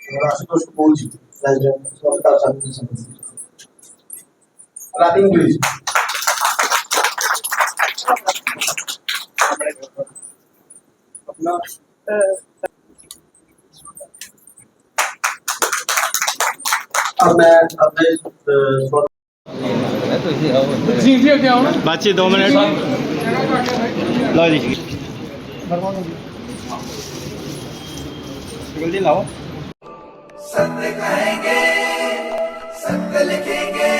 Ashutosh Kapoorji, President, Swamita Services. Clapping, please. अपना अब मैं बातचीत 2 मिनट लो जी जल्दी लाओ। सत्य कहेंगे, सत्य लिखेंगे,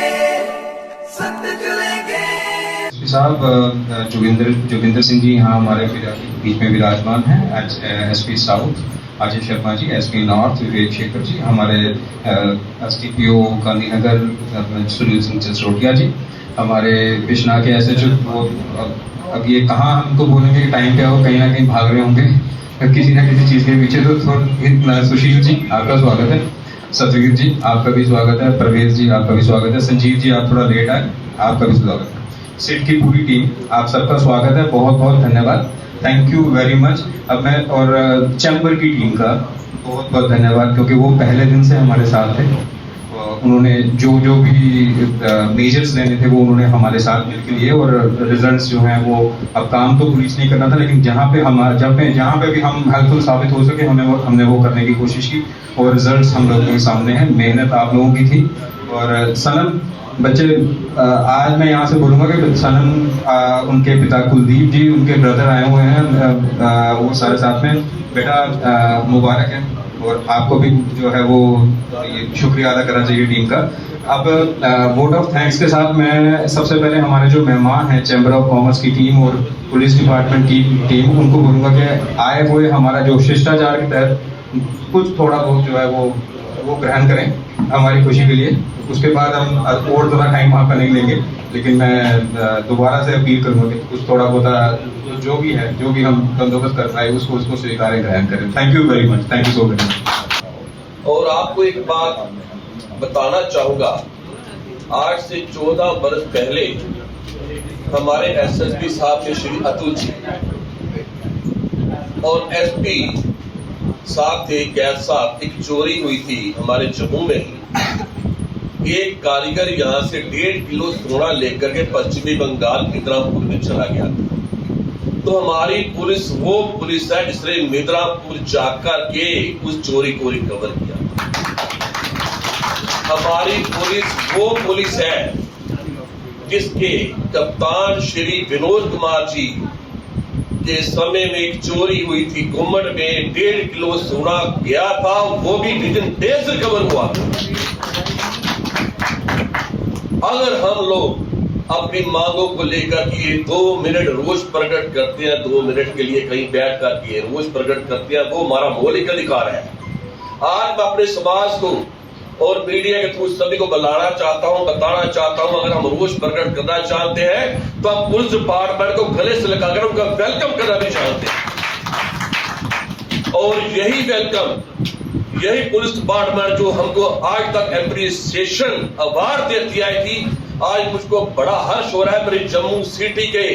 सत्य चलेंगे। साहब जोगिंदर सिंह जी यहाँ हमारे बीच में विराजमान हैं। SP south Ajay Sharma ji, SP north विवेक शेखर जी, हमारे एसडीपीओ गांधीनगर सुनील सिंह जसरोटिया जी, हमारे बिश्ना के एसएचओ। वो अब ये कहाँ हमको बोलेंगे कि टाइम क्या हो, कहीं ना कहीं भाग रहे होंगे किसी ना किसी चीज़ के पीछे। तो सुशील जी आपका स्वागत है, सत्यवीर जी आपका भी स्वागत है, परवेज जी आपका भी स्वागत है, संजीव जी आप थोड़ा लेट आए, आपका भी स्वागत है। सिट की पूरी टीम आप सबका स्वागत है, बहुत बहुत धन्यवाद, थैंक यू वेरी मच। अब मैं और चैम्बर की टीम का बहुत बहुत धन्यवाद, क्योंकि वो पहले दिन से हमारे साथ थे। उन्होंने जो भी मेजर्स लेने थे वो उन्होंने हमारे साथ मिलकर लिए, और रिजल्ट्स जो हैं वो, अब काम तो पुलिस नहीं करना था, लेकिन जहाँ पे भी हम हेल्पफुल साबित हो सके हमने वो करने की कोशिश की, और रिजल्ट्स हम लोगों के सामने हैं। मेहनत आप लोगों की थी। और सनम बच्चे, आज मैं यहाँ से बोलूँगा कि सनम उनके पिता कुलदीप जी, उनके ब्रदर आए हुए हैं, वो सारे साथ में। बेटा मुबारक है, और आपको भी जो है वो ये शुक्रिया अदा करना चाहिए टीम का। अब वोट ऑफ थैंक्स के साथ मैं सबसे पहले हमारे जो मेहमान हैं चैम्बर ऑफ कॉमर्स की टीम और पुलिस डिपार्टमेंट की टीम, उनको बोलूँगा कि आए हुए हमारा जो शिष्टाचार के तहत कुछ थोड़ा बहुत जो है वो ग्रहण करें हमारी खुशी के लिए। उसके बाद हम और ज़्यादा टाइम वहाँ का नहीं लेंगे, लेकिन मैं दोबारा से अपील करूँगा कि कुछ थोड़ा बहुत जो भी हम बंदोबस्त कर पाए उसको स्वीकारें, ग्रहण करें। Thank you very much, thank you so much. और आपको एक बात बताना चाहूँगा, आज से 14 वर्ष पहले हमारे एसएसपी साहब थे श्री अतुल जी, और एसपी साहब थे कैद साहब। एक चोरी हुई थी हमारे जम्मू में ही। एक कारीगर यहाँ से 1.5 किलो सोना लेकर के पश्चिमी बंगाल मिदनापुर में चला गया था। तो हमारी पुलिस वो पुलिस है जिसने मिदनापुर जाकर के उस चोरी को रिकवर किया। हमारी पुलिस वो पुलिस है जिसके कप्तान श्री विनोद कुमार जी के समय में एक चोरी हुई थी घुमट में, 1.5 किलो सोना गया था, वो भी विदिन डेज रिकवर हुआ। अगर हम लोग अपनी मांगों को लेकर के 2 मिनट रोष प्रकट करते हैं, 2 मिनट के लिए कहीं बैठ कर के रोष प्रकट करते हैं, वो हमारा मौलिक अधिकार है। आज मैं अपने समाज को और मीडिया के थ्रू सभी को बताना चाहता हूं, अगर हम रोष प्रकट करना चाहते हैं तो हम पुलिस डिपार्टमेंट को गले से लगाकर उनका वेलकम करना भी चाहते हैं। और यही वेलकम, यही पुलिस डिपार्टमेंट जो हमको आज तक एप्रिसिएशन अवार्ड देती आई थी, आज मुझको बड़ा हर्ष हो रहा है। मेरी जम्मू सिटी के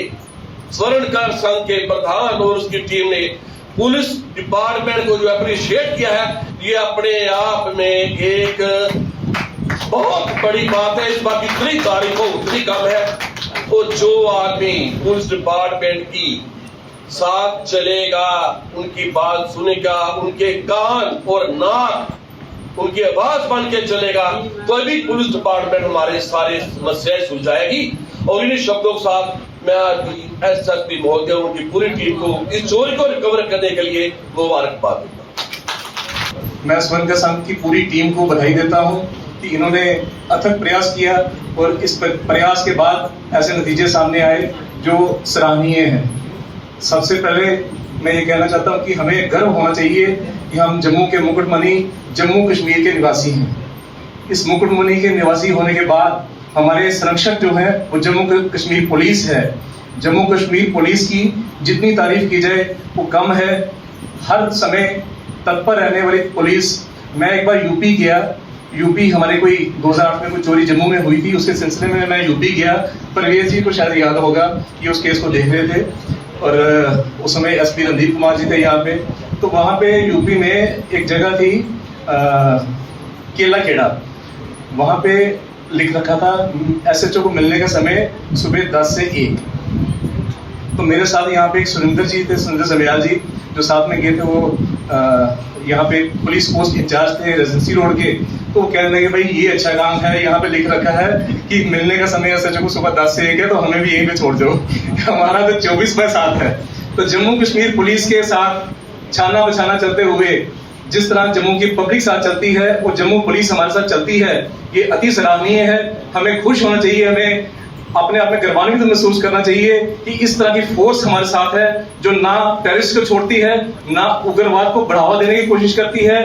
स्वर्णकार संघ के प्रधान और उसकी टीम ने पुलिस डिपार्टमेंट को जो अप्रिशिएट किया है, ये अपने आप में एक बहुत बड़ी बात है। इस बात की जितनी तारीफ हो उतनी कम है। तो जो आदमी पुलिस डिपार्टमेंट की साथ चलेगा, उनकी बात सुनेगा, उनके कान और नाक उनकी आवाज बन के चलेगा, तो अभी पुलिस डिपार्टमेंट हमारे सारे समस्याएं सुलझाएगी। और इन्हीं शब्दों के साथ मैं आज एसएसपी महोदय उनकी पूरी टीम को इस चोरी को रिकवर करने के लिए मुबारकबाद दूंगा। मैं स्वर्णकार संघ की पूरी टीम को बधाई देता हूं कि इन्होंने अथक प्रयास किया, और इस प्रयास के बाद ऐसे नतीजे सामने आए जो सराहनीय हैं। सबसे पहले मैं ये कहना चाहता हूँ कि हमें गर्व होना चाहिए कि हम जम्मू के मुकुटमणि, जम्मू कश्मीर के निवासी हैं। इस मुकुटमणि के निवासी होने के बाद हमारे संरक्षक जो है वो जम्मू कश्मीर पुलिस है। जम्मू कश्मीर पुलिस की जितनी तारीफ की जाए वो कम है। हर समय तत्पर रहने वाली पुलिस। मैं एक बार यूपी गया, यूपी हमारे कोई 2008 में कोई चोरी जम्मू में हुई थी, उसके सिलसिले में मैं यूपी गया। परवेज जी को शायद याद होगा कि उस केस को देख रहे थे, और उस समय एसपी रणदीप कुमार जी थे यहाँ पे। तो वहाँ पे यूपी में एक जगह थी केला खेड़ा, वहाँ पे लिख रखा था SHO को मिलने का समय सुबह 10 से 1। तो मेरे साथ यहाँ पे एक सुरेंद्र जी थे, सुरेंद्र जमेयाल जी, जो साथ में गए थे। वो यहाँ पे पुलिस पोस्ट इंचार्ज थे रेजेंसी रोड के। तो वो कहने लगे भाई ये अच्छा काम है, यहाँ पे लिख रखा है कि मिलने का समय SHO को सुबह 10 से 1 है, तो हमें भी यहीं पे छोड़ दो। हमारा तो 24/7 है। तो जम्मू कश्मीर पुलिस के साथ छाना बछाना चलते हुए जिस तरह जम्मू की पब्लिक साथ चलती है और जम्मू पुलिस हमारे साथ चलती है, ये अति सराहनीय है। हमें खुश होना चाहिए, हमें अपने आप में गर्वान्वित महसूस करना चाहिए कि इस तरह की फोर्स हमारे साथ है, जो ना टेररिस्ट को छोड़ती है, ना उग्रवाद को बढ़ावा देने की कोशिश करती है,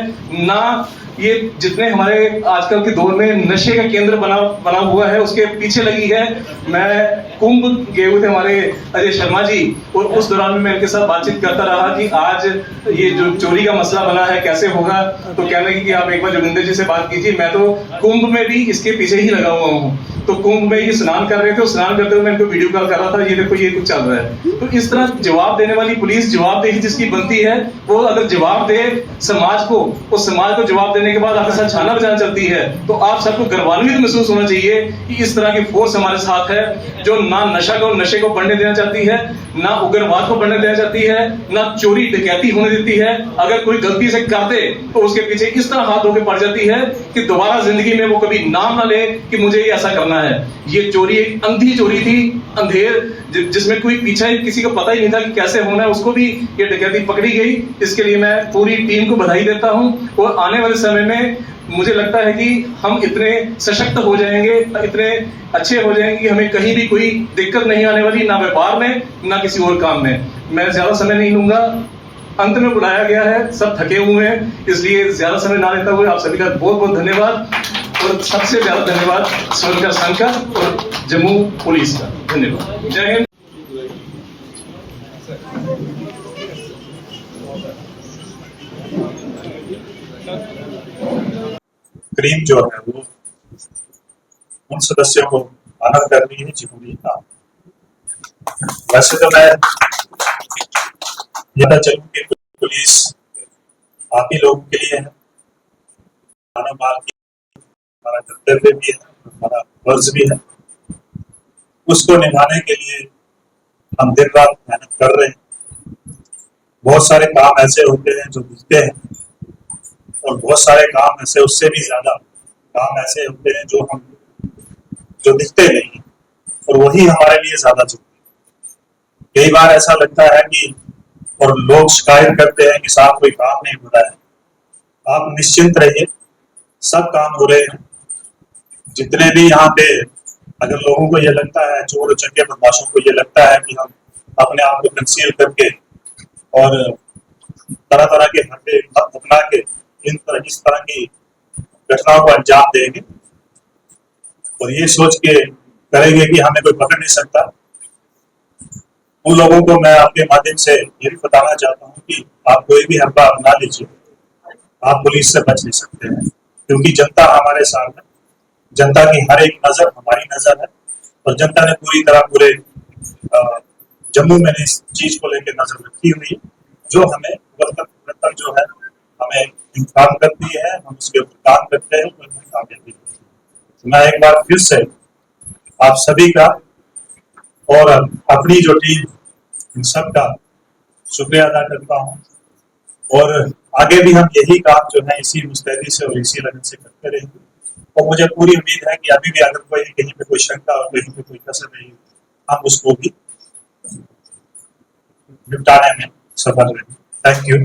ना ये जितने हमारे आजकल के दौर में नशे का केंद्र बना हुआ है उसके पीछे लगी है। मैं कुंभ गए हुए थे हमारे अजय शर्मा जी, और उस दौरान में मैं इनके साथ बातचीत करता रहा कि आज ये जो चोरी का मसला बना है कैसे होगा। तो कहने लगे कि आप एक बार जोगिंदर जी से बात कीजिए, मैं तो कुंभ में भी इसके पीछे ही लगा हुआ हूँ। तो कुंभ में ये स्नान कर रहे थे, स्नान करते हुए मैं इनको वीडियो कॉल कर रहा था, ये देखो ये कुछ चल रहा है। तो इस तरह जवाब देने वाली पुलिस, जवाबदेही जिसकी बनती है, वो अगर जवाब दे समाज को, उस समाज को जवाब देने के बाद आपके साथ छाना बजाना चलती है, तो आप सबको गर्वान्वित महसूस होना चाहिए कि इस तरह की फोर्स हमारे साथ है, जो ना नशे को बढ़ने देना चाहती है, ना उग्रवाद को बढ़ने देना चाहती है, ना चोरी डकैती होने देती है। अगर कोई गलती से कर दे तो उसके पीछे इस तरह हाथ धोके पड़ जाती है कि दोबारा जिंदगी में वो कभी नाम ना ले कि मुझे ये ऐसा करना है। ये चोरी एक अंधी चोरी थी, अंधेर, जिसमें कोई पीछा किसी को पता ही नहीं था कि कैसे होना है, उसको भी ये डकैती पकड़ी गई। इसके लिए मैं पूरी टीम को बधाई देता हूं। और आने वाले समय में मुझे लगता है कि हम इतने सशक्त हो जाएंगे, इतने अच्छे हो जाएंगे कि हमें कहीं भी कोई दिक्कत नहीं आने वाली, ना व्यापार में ना किसी और काम में। मैं ज्यादा समय नहीं लूंगा, अंत में बुलाया गया है, सब थके हुए हैं, इसलिए ज्यादा समय ना लेता हुए आप सभी का बहुत बहुत धन्यवाद। और सबसे ज्यादा धन्यवाद स्वर्णकर संघ का और जम्मू पुलिस का। धन्यवाद। जय हिंद। क्रीम जो है वो उन सदस्यों को ऑनर करनी है जिन्होंने काम। वैसे तो मैं पता चलूं कि पुलिस आप ही लोगों के लिए है, हमारा कर्तव्य भी है, हमारा फर्ज भी है। उसको निभाने के लिए हम दिन रात मेहनत कर रहे हैं। बहुत सारे काम ऐसे होते हैं जो दिखते हैं, और बहुत सारे काम ऐसे, उससे भी ज्यादा काम ऐसे होते हैं जो दिखते नहीं, और वही हमारे लिए ज्यादा जरूरी है। कई बार ऐसा लगता है कि, और लोग शिकायत करते हैं कि साहब कोई काम नहीं हो रहा है। आप निश्चिंत रहिए, सब काम हो रहे हैं। जितने भी यहाँ पे, अगर लोगों को ये लगता है, चोर चक्के बदमाशों को ये लगता है कि हम अपने आप को कंसील करके और तरह तरह के हरबे अपना के इस तरह की घटनाओं को अंजाम देंगे और ये सोच के करेंगे कि हमें कोई पकड़ नहीं सकता, उन लोगों को मैं आपके माध्यम से ये भी बताना चाहता हूँ कि आप कोई भी हरबा अपना लीजिए, आप पुलिस से बच नहीं सकते हैं। क्योंकि जनता हमारे साथ है, जनता की हर एक नजर हमारी नजर है, और जनता ने पूरी तरह पूरे जम्मू में इस चीज को लेकर नजर रखी हुई है, जो हमें वर्तन जो है हमें काम करती है, हम उसके ऊपर काम करते हैं, कामयाबी। मैं एक बार फिर से आप सभी का और अपनी जो टीम, इन सब का शुक्रिया अदा करता हूँ, और आगे भी हम यही काम जो है इसी मुस्तैदी से और इसी लगन से करते रहेंगे। और मुझे पूरी उम्मीद है कि अभी भी अगर कोई कहीं पे कोई शंका और कहीं पे कोई कसर नहीं, हम उसको भी निपटाने में सफल रहेंगे। Thank you.